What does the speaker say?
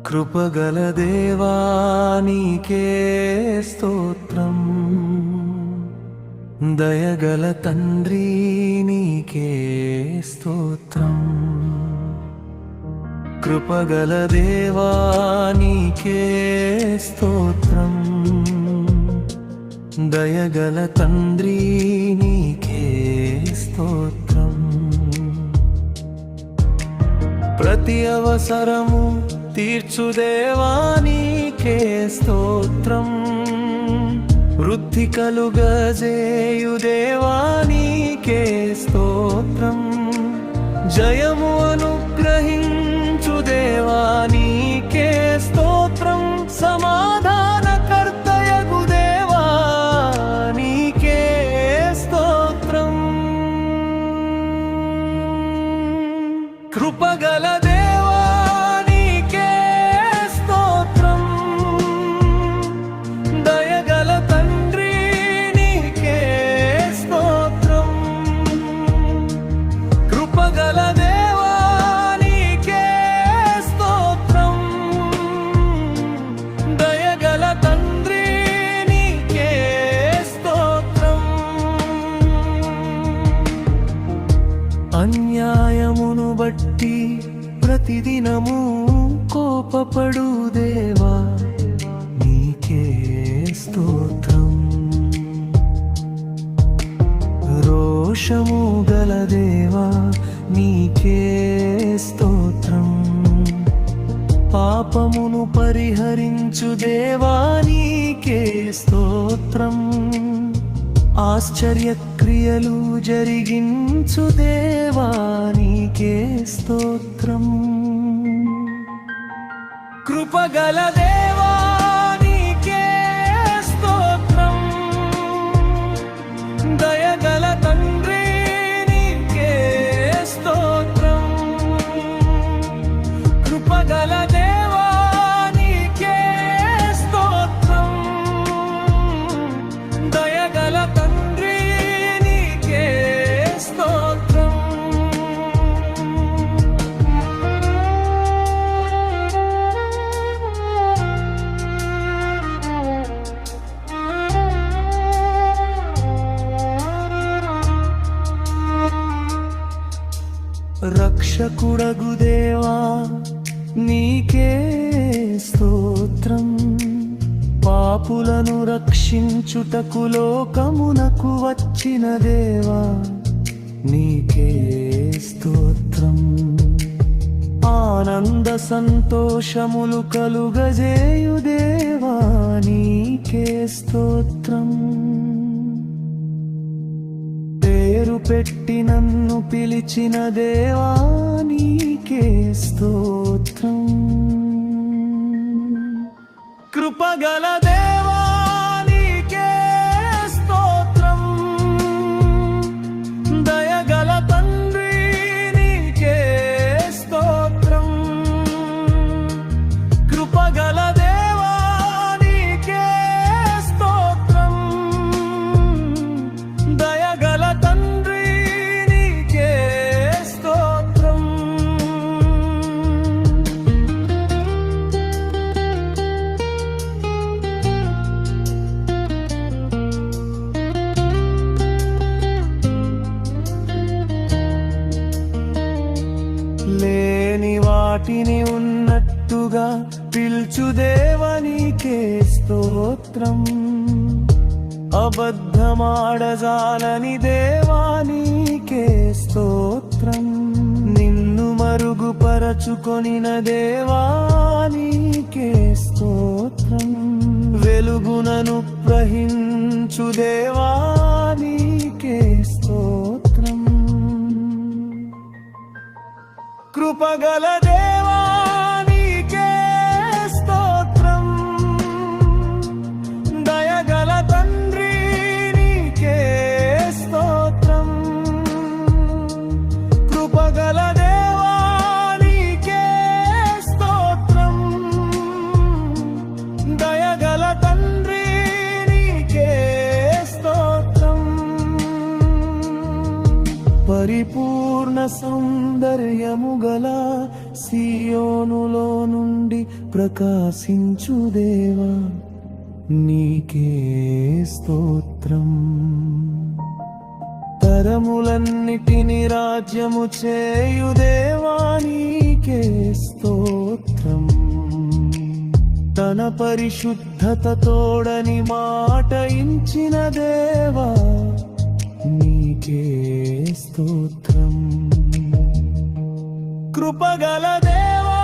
కృపగల దేవా నీకే స్తోత్రం, దయగల తండ్రి నీకే స్తోత్రం. కృపగల దేవా నీకే స్తోత్రం, దయగల తండ్రి నీకే స్తోత్రం. ప్రతి అవసరము తీర్చు దేవా నీకే స్తోత్రం, వృద్ధి కలుగజేయు దేవా నీకే స్తోత్రం. జయము అనుగ్రహించు దేవా నీకే స్తోత్రం, సమాధానకర్తయగు దేవా నీకే స్తోత్రం. కృపగల దేవా నీకే స్తోత్రం, దయగల తండ్రి నీకే స్తోత్రం. కృపగల దేవా నీకే స్తోత్రం, దయగల తండ్రి నీకే స్తోత్రం. అన్యాయమును బట్టి ప్రతిదినము కోపపడు దేవా నీకే స్తోత్రం. రోషము గల దేవా నీకే స్తోత్రం, పాపమును పరిహరించు దేవా నీకే స్తోత్రం. ఆశ్చర్యక్రియలు జరిగించు దేవా నీకే స్తోత్రం. కృపగల దేవా నీకే స్తోత్రం, దయగల తండ్రి నీకే స్తోత్రం. కృపగల దేవా నీకే స్తోత్రం, దయగల తండ్రి నీకే స్తోత్రం. రక్షకుడగు దేవా నీకే స్తోత్రం, పాపులను రక్షించుటకు లోకమునకు వచ్చిన దేవా నీకే స్తోత్రం. ఆనంద సంతోషములు కలుగజేయు దేవా నీకే స్తోత్రం. పేరు పెట్టి నన్ను పిలిచిన దేవా నీకే స్తోత్రం. కృపగల దేవా నీకే స్తోత్రం, దయగల తండ్రి నీకే స్తోత్రం. కృపగల దేవా నీకే స్తోత్రం, దయగల తండ్రి నీకే స్తోత్రం. లేని వాటిని ఉన్నట్టుగా పిల్చు దేవా నీకే స్తోత్రం, అబద్ధమాడజాలని దేవా నీకే స్తోత్రం. నిన్ను మరుగుపరచుకొనిన దేవా నీకే స్తోత్రం, వెలుగునను ప్రహించు దేవా నీకే స్తోత్రం. కృపగల దేవా నీకే స్తోత్రం, దయగల తండ్రి నీకే స్తోత్రం. కృపగల దేవా నీకే స్తోత్రం, దయగల తండ్రి నీకే స్తోత్రం. పరిపూర్ణ సౌందర్యము గల సియోను సియోనులో నుండి ప్రకాశించు దేవా నీకే స్తోత్రం. తరములన్నిటిని రాజ్యము చేయు దేవా నీకే స్తోత్రం. తన పరిశుద్ధత తోడని మాట ఇచ్చిన దేవా నీకే స్తోత్రం. కృపగల దేవా